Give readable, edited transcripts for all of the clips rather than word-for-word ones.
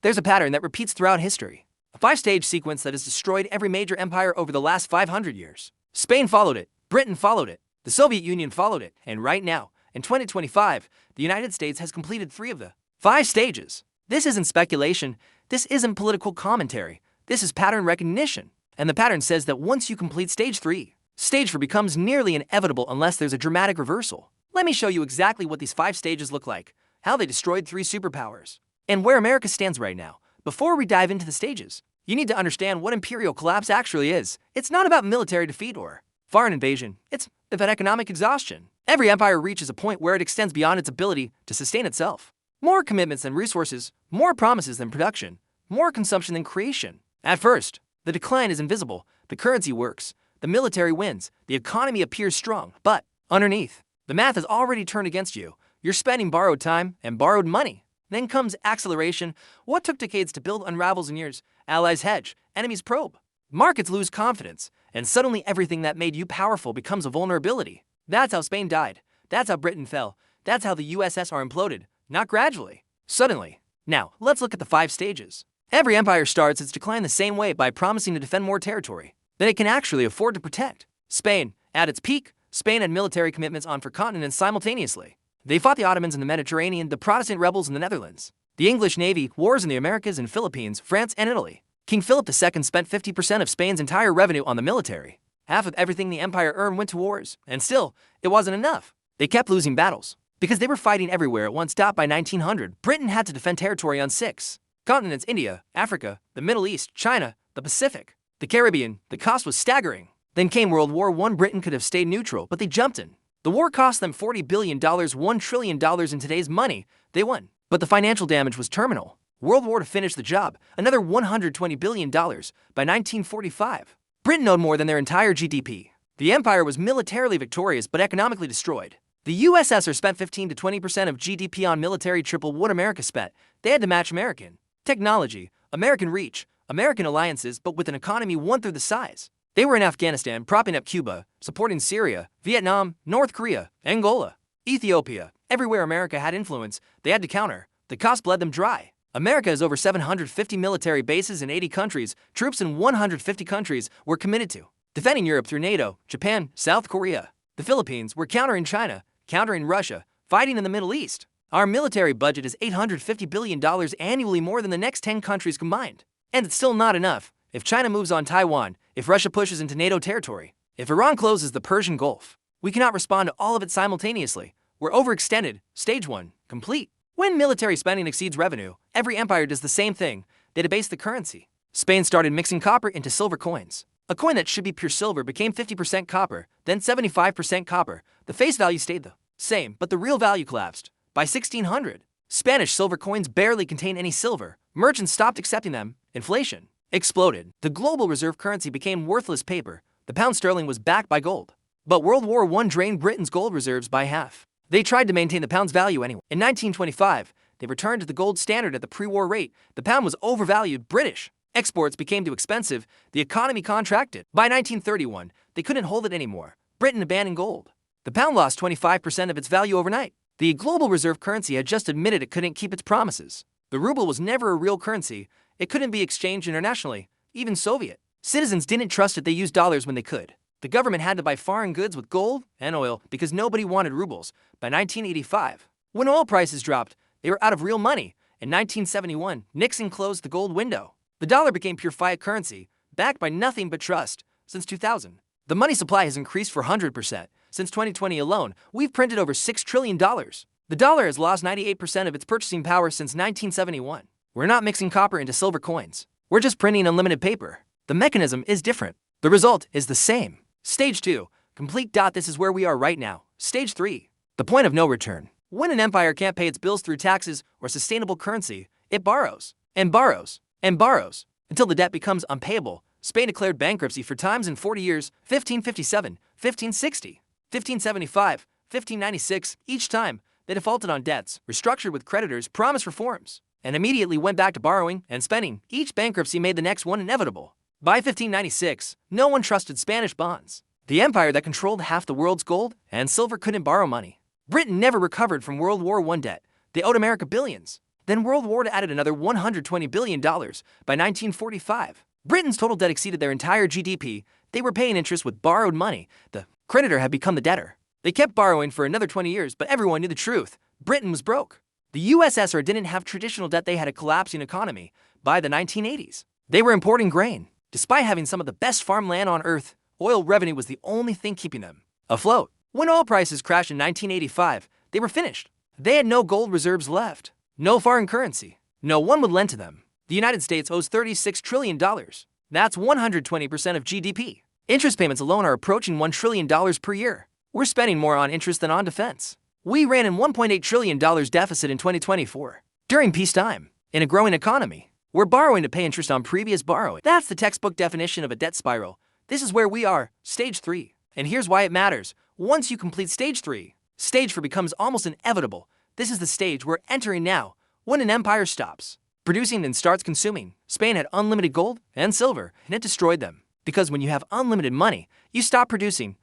There's a pattern that repeats throughout history. A five-stage sequence that has destroyed every major empire over the last 500 years. Spain followed it, Britain followed it, the Soviet Union followed it, and right now, in 2025, the United States has completed 3 of the 5 stages. This isn't speculation, this isn't political commentary, this is pattern recognition. And the pattern says that once you complete stage 3, stage 4 becomes nearly inevitable unless there's a dramatic reversal. Let me show you exactly what these 5 stages look like, how they destroyed 3 superpowers, and where America stands right now. Before we dive into the stages, you need to understand what imperial collapse actually is. It's not about military defeat or foreign invasion, it's about economic exhaustion. Every empire reaches a point where it extends beyond its ability to sustain itself. More commitments than resources, more promises than production, more consumption than creation. At first, the decline is invisible, the currency works, the military wins, the economy appears strong, but underneath, the math has already turned against you. You're spending borrowed time and borrowed money. Then comes acceleration. What took decades to build unravels in years. Allies hedge, enemies probe. Markets lose confidence, and suddenly everything that made you powerful becomes a vulnerability. That's how Spain died. That's how Britain fell. That's how the USSR imploded, not gradually, suddenly. Now, let's look at the 5 stages. Every empire starts its decline the same way, by promising to defend more territory than it can actually afford to protect. Spain, at its peak, Spain had military commitments on 4 continents simultaneously. They fought the Ottomans in the Mediterranean, the Protestant rebels in the Netherlands, the English Navy, wars in the Americas and Philippines, France and Italy. King Philip II spent 50% of Spain's entire revenue on the military. Half of everything the empire earned went to wars, and still, it wasn't enough. They kept losing battles, because they were fighting everywhere at once. By 1900, Britain had to defend territory on 6 continents: India, Africa, the Middle East, China, the Pacific, the Caribbean. The cost was staggering. Then came World War I. Britain could have stayed neutral, but they jumped in. The war cost them $40 billion, $1 trillion in today's money. They won, but the financial damage was terminal. World War to finish the job, another $120 billion by 1945. Britain owed more than their entire GDP. The empire was militarily victorious but economically destroyed. The USSR spent 15 to 20% of GDP on military, triple what America spent. They had to match American technology, American reach, American alliances, but with an economy 1/3 the size. They were in Afghanistan, propping up Cuba, supporting Syria, Vietnam, North Korea, Angola, Ethiopia. Everywhere America had influence, they had to counter. The cost bled them dry. America has over 750 military bases in 80 countries. Troops in 150 countries were committed to defending Europe through NATO, Japan, South Korea. The Philippines were countering China, countering Russia, fighting in the Middle East. Our military budget is $850 billion annually, more than the next 10 countries combined. And it's still not enough. If China moves on Taiwan, if Russia pushes into NATO territory, if Iran closes the Persian Gulf, we cannot respond to all of it simultaneously. We're overextended. Stage 1, complete. When military spending exceeds revenue, every empire does the same thing. They debase the currency. Spain started mixing copper into silver coins. A coin that should be pure silver became 50% copper, then 75% copper. The face value stayed the same, but the real value collapsed. By 1600, Spanish silver coins barely contained any silver. Merchants stopped accepting them. Inflation exploded. The global reserve currency became worthless paper. The pound sterling was backed by gold. But World War I drained Britain's gold reserves by half. They tried to maintain the pound's value anyway. In 1925, they returned to the gold standard at the pre-war rate. The pound was overvalued. British exports became too expensive. The economy contracted. By 1931, they couldn't hold it anymore. Britain abandoned gold. The pound lost 25% of its value overnight. The global reserve currency had just admitted it couldn't keep its promises. The ruble was never a real currency. It couldn't be exchanged internationally, even Soviet. Citizens didn't trust it. They used dollars when they could. The government had to buy foreign goods with gold and oil because nobody wanted rubles. By 1985, when oil prices dropped, they were out of real money. In 1971, Nixon closed the gold window. The dollar became pure fiat currency, backed by nothing but trust. Since 2000, the money supply has increased 400%. Since 2020 alone, we've printed over $6 trillion. The dollar has lost 98% of its purchasing power since 1971. We're not mixing copper into silver coins. We're just printing unlimited paper. The mechanism is different. The result is the same. Stage 2, complete. This is where we are right now. Stage 3, the point of no return. When an empire can't pay its bills through taxes or sustainable currency, it borrows and borrows and borrows until the debt becomes unpayable. Spain declared bankruptcy 4 times in 40 years: 1557, 1560, 1575, 1596. Each time, they defaulted on debts, restructured with creditors, promised reforms, and immediately went back to borrowing and spending. Each bankruptcy made the next one inevitable. By 1596, no one trusted Spanish bonds. The empire that controlled half the world's gold and silver couldn't borrow money. Britain never recovered from World War I debt. They owed America billions. Then World War II added another $120 billion by 1945. Britain's total debt exceeded their entire GDP. They were paying interest with borrowed money. The creditor had become the debtor. They kept borrowing for another 20 years, but everyone knew the truth. Britain was broke. The USSR didn't have traditional debt. They had a collapsing economy. By the 1980s, they were importing grain. Despite having some of the best farmland on earth, oil revenue was the only thing keeping them afloat. When oil prices crashed in 1985, they were finished. They had no gold reserves left, no foreign currency. No one would lend to them. The United States owes $36 trillion. That's 120% of GDP. Interest payments alone are approaching $1 trillion per year. We're spending more on interest than on defense. We ran in $1.8 trillion deficit in 2024. During peacetime, in a growing economy, we're borrowing to pay interest on previous borrowing. That's the textbook definition of a debt spiral. This is where we are, stage 3. And here's why it matters. Once you complete stage 3, stage 4 becomes almost inevitable. This is the stage we're entering now, when an empire stops producing and starts consuming. Spain had unlimited gold and silver, and it destroyed them. Because when you have unlimited money, you stop producing.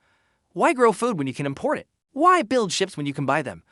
Why grow food when you can import it? Why build ships when you can buy them?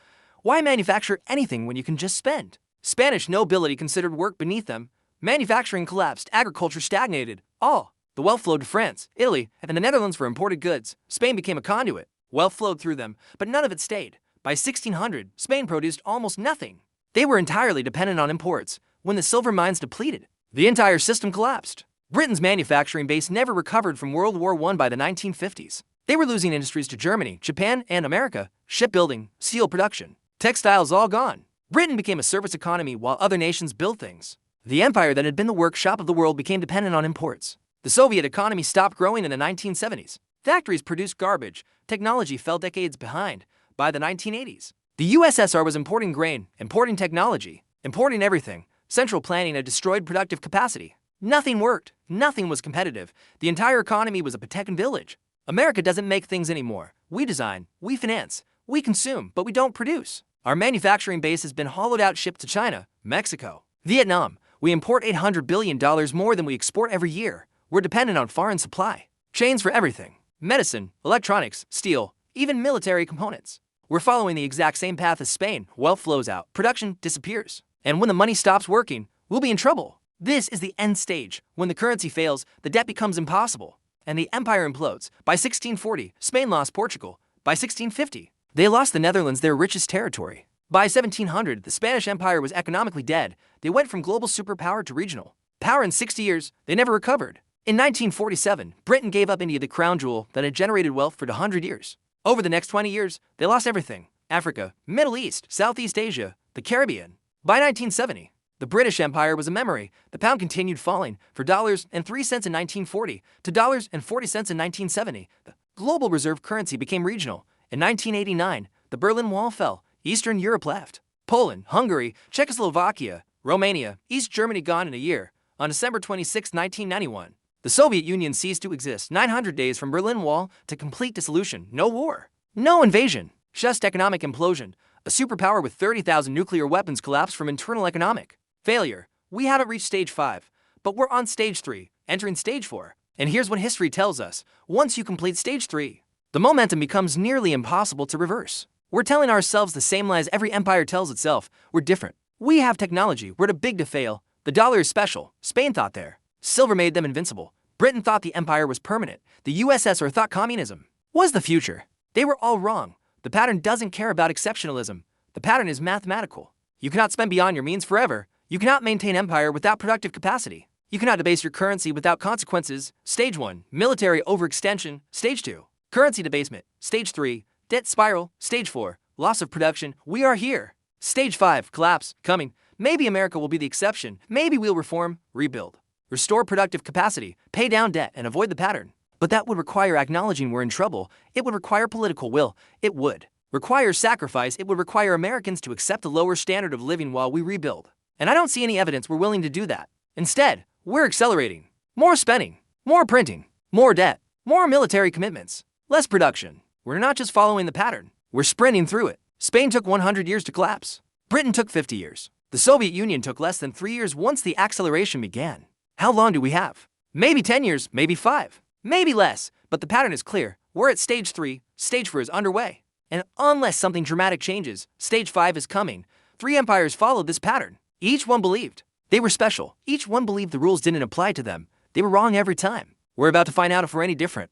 Why manufacture anything when you can just spend? Spanish nobility considered work beneath them. Manufacturing collapsed, agriculture stagnated. The wealth flowed to France, Italy, and the Netherlands for imported goods. Spain became a conduit. Wealth flowed through them, but none of it stayed. By 1600, Spain produced almost nothing. They were entirely dependent on imports. When the silver mines depleted, the entire system collapsed. Britain's manufacturing base never recovered from World War I by the 1950s. They were losing industries to Germany, Japan, and America. Shipbuilding, steel production, textiles all gone. Britain became a service economy while other nations built things. The empire that had been the workshop of the world became dependent on imports. The Soviet economy stopped growing in the 1970s. Factories produced garbage. Technology fell decades behind. By the 1980s, the USSR was importing grain, importing technology, importing everything. Central planning had destroyed productive capacity. Nothing worked. Nothing was competitive. The entire economy was a Potemkin village. America doesn't make things anymore. We design, we finance, we consume, but we don't produce. Our manufacturing base has been hollowed out, shipped to China, Mexico, Vietnam. We import $800 billion more than we export every year. We're dependent on foreign supply chains for everything. Medicine, electronics, steel, even military components. We're following the exact same path as Spain. Wealth flows out, production disappears. And when the money stops working, we'll be in trouble. This is the end stage. When the currency fails, the debt becomes impossible, and the empire implodes. By 1640, Spain lost Portugal. By 1650, they lost the Netherlands, their richest territory. By 1700, the Spanish Empire was economically dead. They went from global superpower to regional power in 60 years. They never recovered. In 1947, Britain gave up India, the crown jewel that had generated wealth for 100 years. Over the next 20 years, they lost everything. Africa, Middle East, Southeast Asia, the Caribbean. By 1970, the British Empire was a memory. The pound continued falling from $0.03 in 1940 to $0.40 in 1970. The global reserve currency became regional. In 1989, the Berlin Wall fell. Eastern Europe left. Poland, Hungary, Czechoslovakia, Romania, East Germany gone in a year. On December 26, 1991, the Soviet Union ceased to exist. 900 days from Berlin Wall to complete dissolution. No war. No invasion. Just economic implosion. A superpower with 30,000 nuclear weapons collapsed from internal economic failure. We haven't reached stage 5, but we're on stage 3, entering stage 4. And here's what history tells us. Once you complete stage 3, the momentum becomes nearly impossible to reverse. We're telling ourselves the same lies every empire tells itself. We're different. We have technology. We're too big to fail. The dollar is special. Spain thought there. Silver made them invincible. Britain thought the empire was permanent. The USSR thought communism was the future. They were all wrong. The pattern doesn't care about exceptionalism. The pattern is mathematical. You cannot spend beyond your means forever. You cannot maintain empire without productive capacity. You cannot debase your currency without consequences. Stage 1, military overextension. Stage 2, currency debasement. Stage 3, debt spiral. Stage 4, loss of production. We are here. Stage 5, collapse, coming. Maybe America will be the exception. Maybe we'll reform, rebuild, restore productive capacity, pay down debt, and avoid the pattern. But that would require acknowledging we're in trouble. It would require political will. It would require sacrifice. It would require Americans to accept a lower standard of living while we rebuild. And I don't see any evidence we're willing to do that. Instead, we're accelerating. More spending, more printing, more debt, more military commitments, less production. We're not just following the pattern. We're sprinting through it. Spain took 100 years to collapse. Britain took 50 years. The Soviet Union took less than 3 years once the acceleration began. How long do we have? Maybe 10 years, maybe 5. Maybe less, but the pattern is clear. We're at stage 3, stage 4 is underway. And unless something dramatic changes, stage 5 is coming. 3 empires followed this pattern. Each one believed they were special. Each one believed the rules didn't apply to them. They were wrong every time. We're about to find out if we're any different.